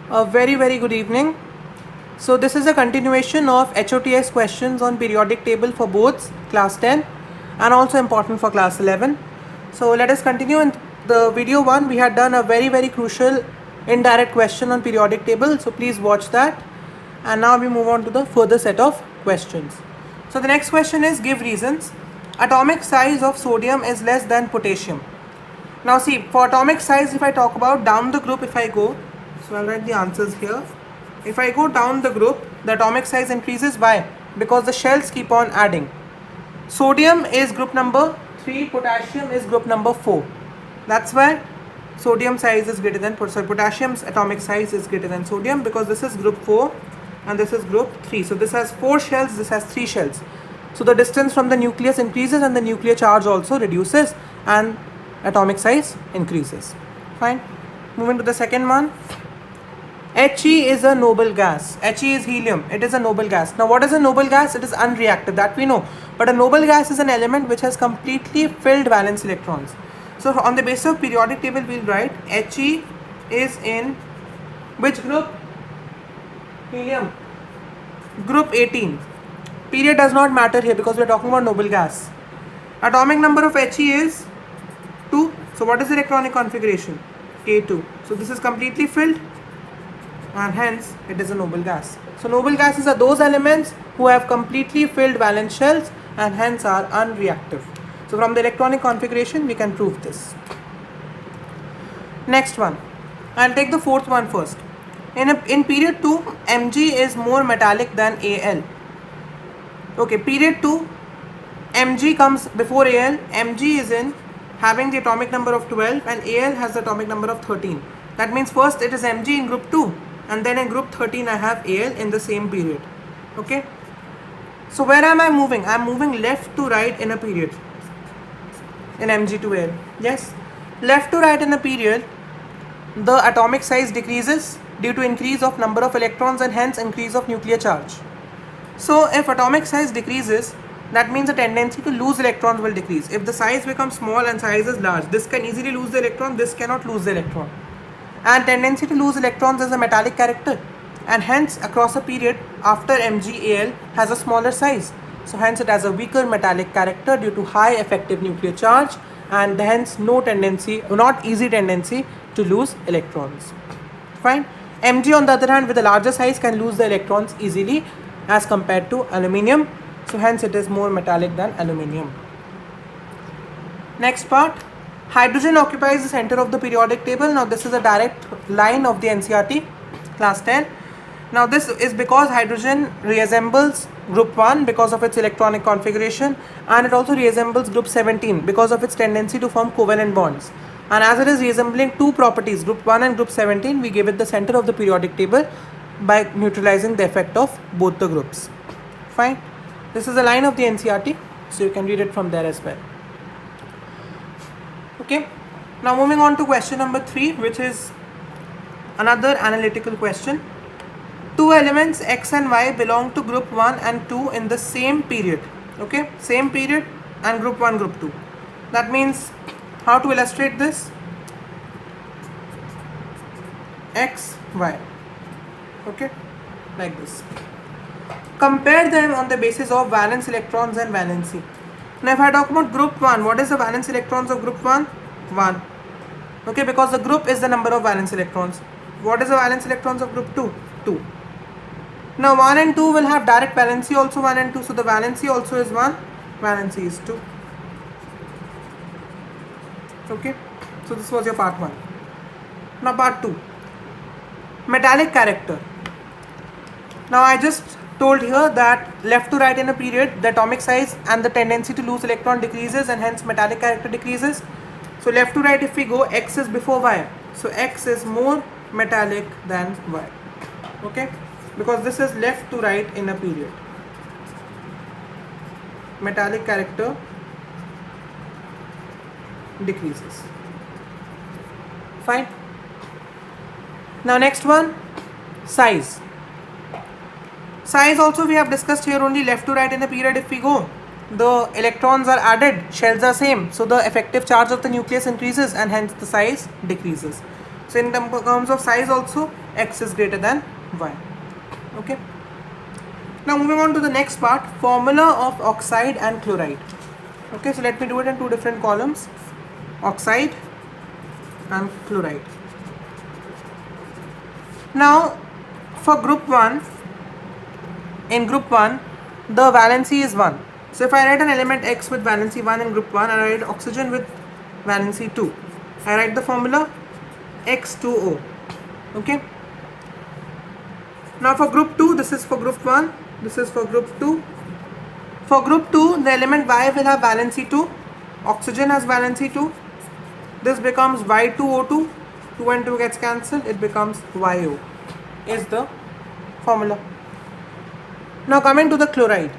A very good evening. So this is a continuation of HOTS questions on periodic table for both class 10 and also important for class 11. So let us continue. In the video 1 we had done a very crucial indirect question on periodic table, so please watch that. And now we move on to the further set of questions. So the next question is, give reasons. Atomic size of sodium is less than potassium. Now see, for atomic size, if I talk about down the group, if I go, so I'll write the answers here. If I go down the group, the atomic size increases. Why? Because the shells keep on adding. Sodium is group number 3, potassium is group number 4. That's why sodium size is greater than, potassium's atomic size is greater than sodium, because this is group 4 and this is group 3. So this has 4 shells, this has 3 shells. So the distance from the nucleus increases and the nuclear charge also reduces and atomic size increases. Fine. Moving to the second one. He is a noble gas. He is helium. It is a noble gas. Now what is a noble gas? It is unreactive, that we know. But a noble gas is an element which has completely filled valence electrons. So on the basis of periodic table we'll write He is in which group? Helium. Group 18. Period does not matter here because we are talking about noble gas. Atomic number of He is 2. So what is the electronic configuration? K2. So this is completely filled and hence it is a noble gas. So noble gases are those elements who have completely filled valence shells and hence are unreactive. So from the electronic configuration we can prove this. Next one. I'll take the fourth one first. In period 2, Mg is more metallic than Al. Okay, period 2, Mg comes before Al. Mg is in having the atomic number of 12 and Al has the atomic number of 13. That means first it is Mg in group 2 and then in group 13 I have Al in the same period. Okay. So where am I moving? I am moving left to right in a period. In Mg to Al. Yes. Left to right in a period, the atomic size decreases due to increase of number of electrons and hence increase of nuclear charge. So if atomic size decreases, that means the tendency to lose electrons will decrease. If the size becomes small and size is large, this can easily lose the electron, this cannot lose the electron. And tendency to lose electrons is a metallic character, and hence across a period after MgAl has a smaller size. So hence it has a weaker metallic character due to high effective nuclear charge and hence not easy tendency to lose electrons. Fine. Mg on the other hand with a larger size can lose the electrons easily as compared to aluminium. So hence it is more metallic than aluminium. Next part. Hydrogen occupies the center of the periodic table. Now this is a direct line of the NCERT class 10. Now this is because hydrogen reassembles group 1 because of its electronic configuration, and it also reassembles group 17 because of its tendency to form covalent bonds. And as it is reassembling two properties, group 1 and group 17, we give it the center of the periodic table by neutralizing the effect of both the groups. Fine. This is a line of the NCERT, so you can read it from there as well. Okay. Now moving on to question number 3, which is another analytical question. Two elements X and Y belong to group 1 and 2 in the same period. Okay, same period and group 1, group 2. That means, how to illustrate this? X, Y. Okay, like this. Compare them on the basis of valence electrons and valency. Now if I talk about group 1, what is the valence electrons of group 1? 1. Okay, because the group is the number of valence electrons. What is the valence electrons of group 2? 2. Now 1 and 2 will have direct valency also 1 and 2. So the valency also is 1, valency is 2. Okay. So this was your part 1. Now part 2. Metallic character. Now I just told here that left to right in a period, the atomic size and the tendency to lose electron decreases and hence metallic character decreases. So left to right if we go, X is before Y. So X is more metallic than Y. Okay. Because this is left to right in a period. Metallic character decreases. Fine. Now next one, size. Size also we have discussed here only left to right in a period if we go. The electrons are added, shells are same. So the effective charge of the nucleus increases and hence the size decreases. So in terms of size also, X is greater than Y. Okay. Now moving on to the next part, formula of oxide and chloride. Okay, so let me do it in two different columns, oxide and chloride. Now for group 1, in group 1 the valency is 1. So if I write an element X with valency 1 in group 1 and I write oxygen with valency 2, I write the formula X2O. Okay. Now for group 2, this is for group 1, this is for group 2. For group 2, the element Y will have valency 2, oxygen has valency 2. This becomes Y2O2, 2 and 2 gets cancelled, it becomes YO is the formula. Now coming to the chloride.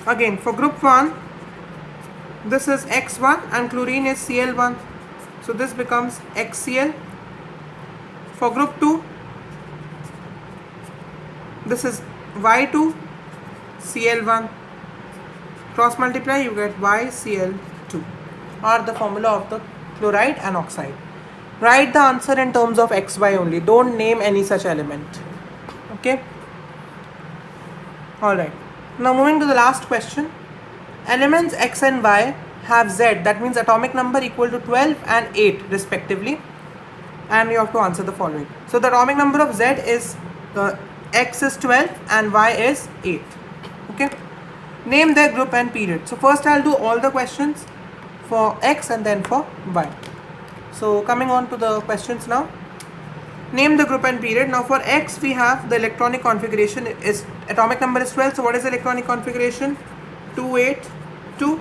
Again for group 1, this is X1 and chlorine is Cl1. So this becomes XCl. For group 2, this is Y2 Cl1. Cross multiply, you get YCl2 are the formula of the chloride and oxide. Write the answer in terms of XY only. Don't name any such element. Okay. Alright. Now moving to the last question. Elements X and Y have Z, that means atomic number equal to 12 and 8 respectively. And you have to answer the following. So the atomic number of Z is X is 12 and Y is 8. Okay. Name their group and period. So first I'll do all the questions for X and then for Y. So coming on to the questions now. Name the group and period. Now for X we have the electronic configuration is atomic number is 12. So what is the electronic configuration? 2, 8, 2.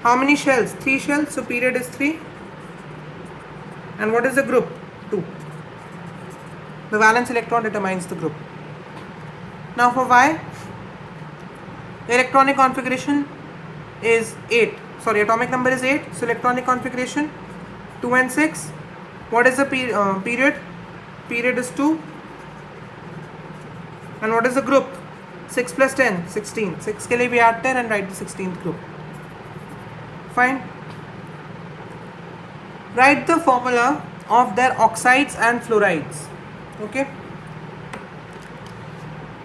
How many shells? 3 shells. So period is 3. And what is the group? 2. The valence electron determines the group. Now for Y, the electronic configuration is 8. Sorry, atomic number is 8. So electronic configuration 2 and 6. What is the period? Period is 2. And what is the group? 6 plus 10, 16. 6 ke liye we add 10 and write the 16th group. Fine. Write the formula of their oxides and fluorides. Okay.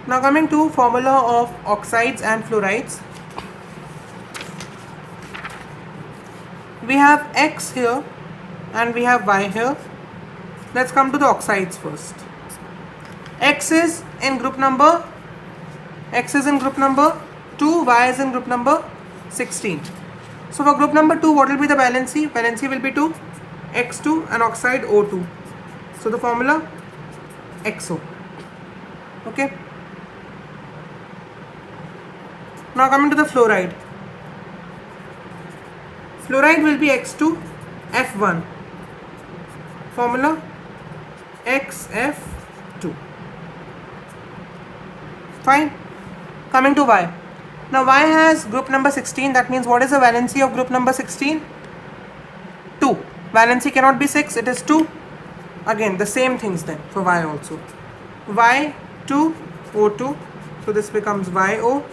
Now coming to formula of oxides and fluorides. We have X here and we have Y here. Let's come to the oxides first. X is in group number 2, Y is in group number 16. So for group number 2, what will be the valency? Valency will be 2, X2 and oxide O2. So the formula XO. Okay. Now coming to the fluoride. Fluoride will be X2 F1. Formula XF2. Fine. Coming to Y. Now Y has group number 16. That means what is the valency of group number 16? 2. Valency cannot be 6. It is 2. Again the same things then for Y also. Y2 O2. So this becomes YO.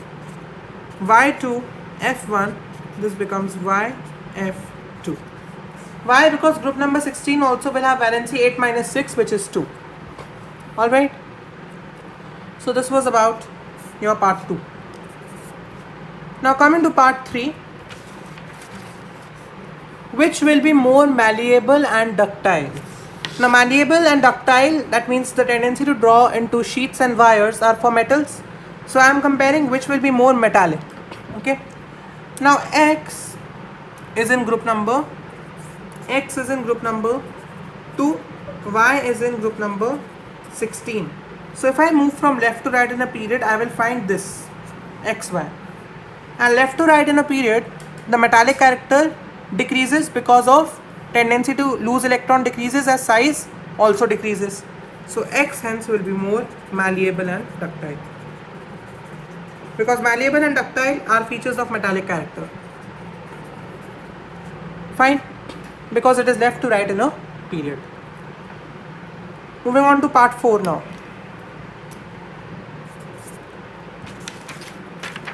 Y2 F1. This becomes YF2. Why? Because group number 16 also will have valency 8 minus 6, which is 2. Alright. So this was about your part 2. Now coming to part 3. Which will be more malleable and ductile? Now malleable and ductile, that means the tendency to draw into sheets and wires are for metals. So I am comparing which will be more metallic. Okay. Now X is in group number 2, Y is in group number 16. So if I move from left to right in a period, I will find this XY. And left to right in a period, the metallic character decreases because of tendency to lose electron decreases as size also decreases. So X hence will be more malleable and ductile. Because malleable and ductile are features of metallic character. Fine. Because it is left to right in a period. Moving on to part 4 now.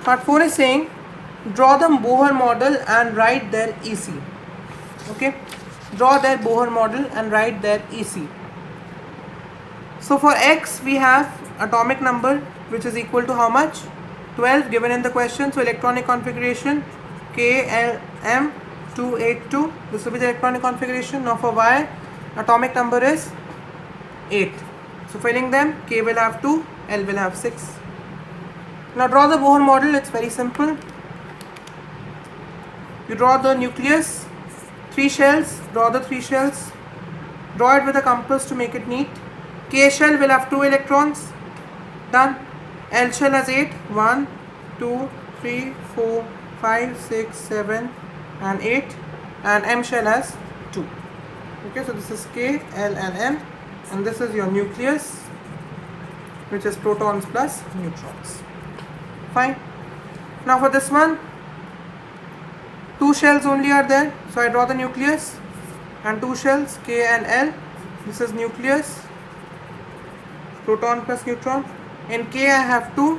Part 4 is saying draw the Bohr model and write their EC. Okay, draw their Bohr model and write their EC. So for X we have atomic number which is equal to how much? 12 given in the question. So electronic configuration KLM282. This will be the electronic configuration. Now for Y, atomic number is 8. So filling them, K will have 2, L will have 6. Now draw the Bohr model. It's very simple. You draw the nucleus, 3 shells, draw the 3 shells, draw it with a compass to make it neat. K shell will have 2 electrons, done. L shell has 8, 1, 2, 3, 4, 5, 6, 7 and 8, and M shell has 2. Okay, so this is K, L and M, and this is your nucleus, which is protons plus neutrons. Fine. Now for this one, 2 shells only are there, so I draw the nucleus and 2 shells, K and L. This is nucleus, proton plus neutron. In K I have 2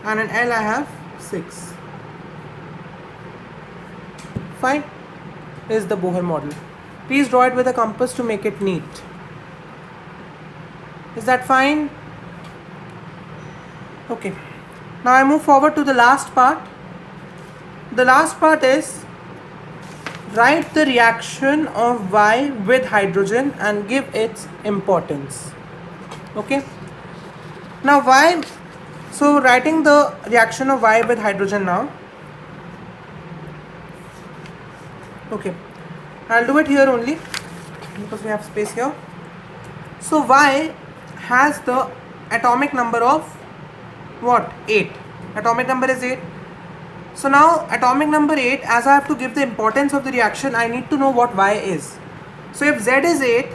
and in L I have 6. Fine. This is the Bohr model. Please draw it with a compass to make it neat. Is that fine? Okay. Now I move forward to the last part. The last part is write the reaction of Y with hydrogen and give its importance. Okay. Now Y, so writing the reaction of Y with hydrogen now. Okay, I'll do it here only because we have space here. So Y has the atomic number of what? 8. Atomic number is 8. So now atomic number 8, as I have to give the importance of the reaction, I need to know what Y is. So if Z is 8,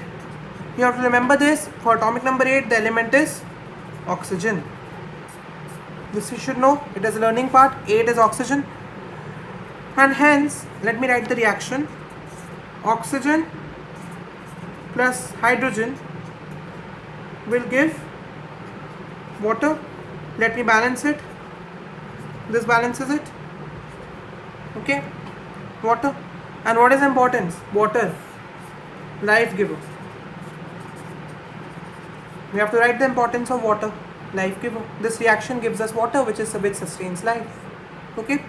you have to remember this. For atomic number 8, the element is oxygen. This you should know. It is a learning part. 8 is oxygen, and hence let me write the reaction. Oxygen plus hydrogen will give water. Let me balance it. This balances it. Okay, water. And what is importance? Water, life giver. We have to write the importance of water, life giver. This reaction gives us water, which sustains life. Okay.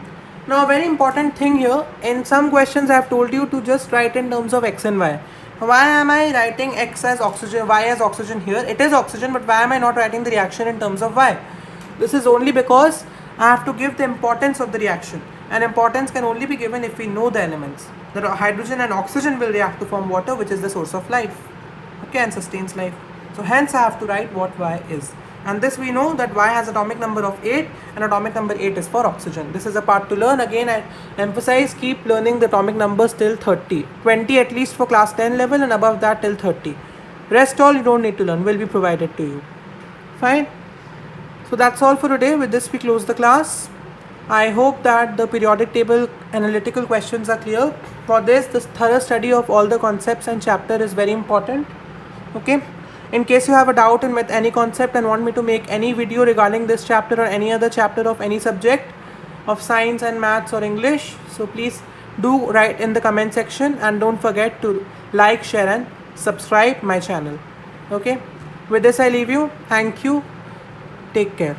Now a very important thing here, in some questions I have told you to just write in terms of X and Y. Why am I writing X as oxygen, Y as oxygen here? It is oxygen, but why am I not writing the reaction in terms of Y? This is only because I have to give the importance of the reaction, and importance can only be given if we know the elements. The hydrogen and oxygen will react to form water, which is the source of life, okay, and sustains life. So hence I have to write what Y is. And this we know that Y has atomic number of 8 and atomic number 8 is for oxygen. This is a part to learn. Again I emphasize, keep learning the atomic numbers till 30. 20 at least for class 10 level, and above that till 30. Rest all you don't need to learn, will be provided to you. Fine. So that's all for today. With this we close the class. I hope that the periodic table analytical questions are clear. For this thorough study of all the concepts and chapter is very important. Okay. In case you have a doubt in with any concept and want me to make any video regarding this chapter or any other chapter of any subject of science and maths or English, so please do write in the comment section, and don't forget to like, share and subscribe my channel. Okay. With this I leave you. Thank you. Take care.